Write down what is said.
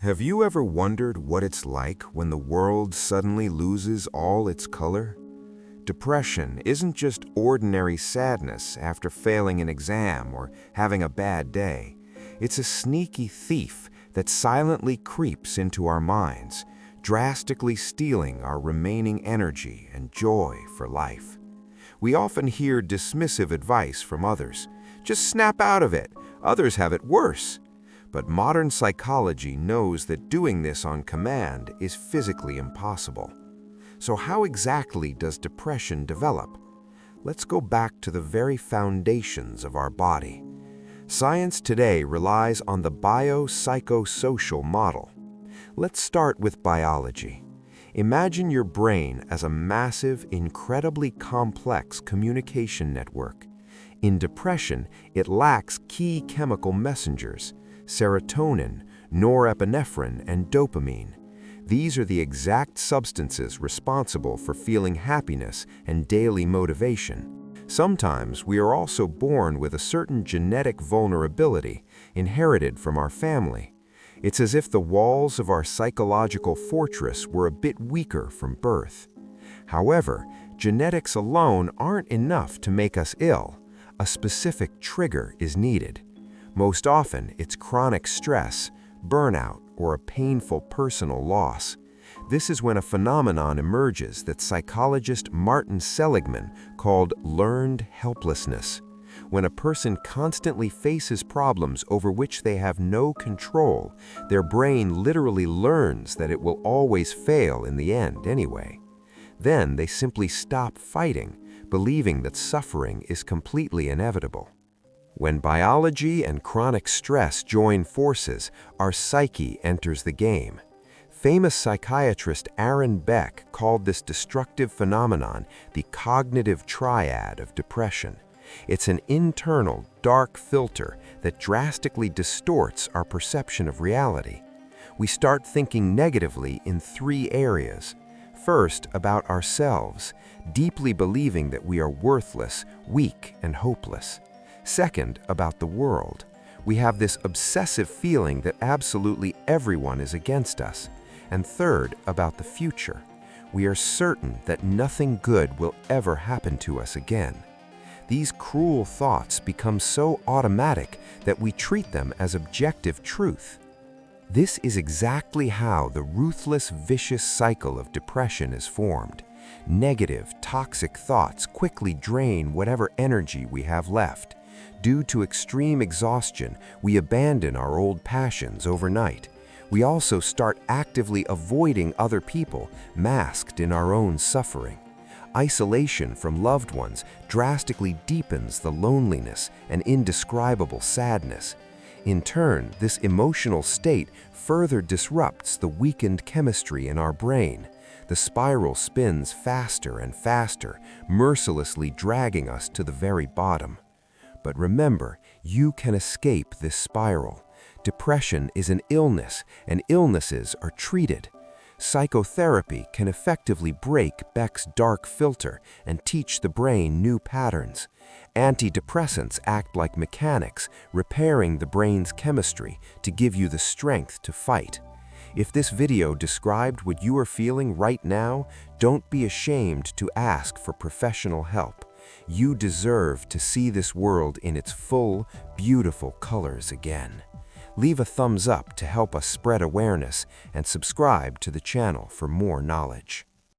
Have you ever wondered what it's like when the world suddenly loses all its color? Depression isn't just ordinary sadness after failing an exam or having a bad day. It's a sneaky thief that silently creeps into our minds, drastically stealing our remaining energy and joy for life. We often hear dismissive advice from others. Just snap out of it. Others have it worse. But modern psychology knows that doing this on command is physically impossible. So how exactly does depression develop? Let's go back to the very foundations of our body. Science today relies on the biopsychosocial model. Let's start with biology. Imagine your brain as a massive, incredibly complex communication network. In depression, it lacks key chemical messengers: serotonin, norepinephrine, and dopamine. These are the exact substances responsible for feeling happiness and daily motivation. Sometimes we are also born with a certain genetic vulnerability inherited from our family. It's as if the walls of our psychological fortress were a bit weaker from birth. However, genetics alone aren't enough to make us ill. A specific trigger is needed. Most often, it's chronic stress, burnout, or a painful personal loss. This is when a phenomenon emerges that psychologist Martin Seligman called learned helplessness. When a person constantly faces problems over which they have no control, their brain literally learns that it will always fail in the end anyway. Then they simply stop fighting, believing that suffering is completely inevitable. When biology and chronic stress join forces, our psyche enters the game. Famous psychiatrist Aaron Beck called this destructive phenomenon the cognitive triad of depression. It's an internal, dark filter that drastically distorts our perception of reality. We start thinking negatively in three areas. First, about ourselves, deeply believing that we are worthless, weak, and hopeless. Second, about the world. We have this obsessive feeling that absolutely everyone is against us. And third, about the future. We are certain that nothing good will ever happen to us again. These cruel thoughts become so automatic that we treat them as objective truth. This is exactly how the ruthless, vicious cycle of depression is formed. Negative, toxic thoughts quickly drain whatever energy we have left. Due to extreme exhaustion, we abandon our old passions overnight. We also start actively avoiding other people, masked in our own suffering. Isolation from loved ones drastically deepens the loneliness and indescribable sadness. In turn, this emotional state further disrupts the weakened chemistry in our brain. The spiral spins faster and faster, mercilessly dragging us to the very bottom. But remember, you can escape this spiral. Depression is an illness, and illnesses are treated. Psychotherapy can effectively break Beck's dark filter and teach the brain new patterns. Antidepressants act like mechanics, repairing the brain's chemistry to give you the strength to fight. If this video described what you are feeling right now, don't be ashamed to ask for professional help. You deserve to see this world in its full, beautiful colors again. Leave a thumbs up to help us spread awareness and subscribe to the channel for more knowledge.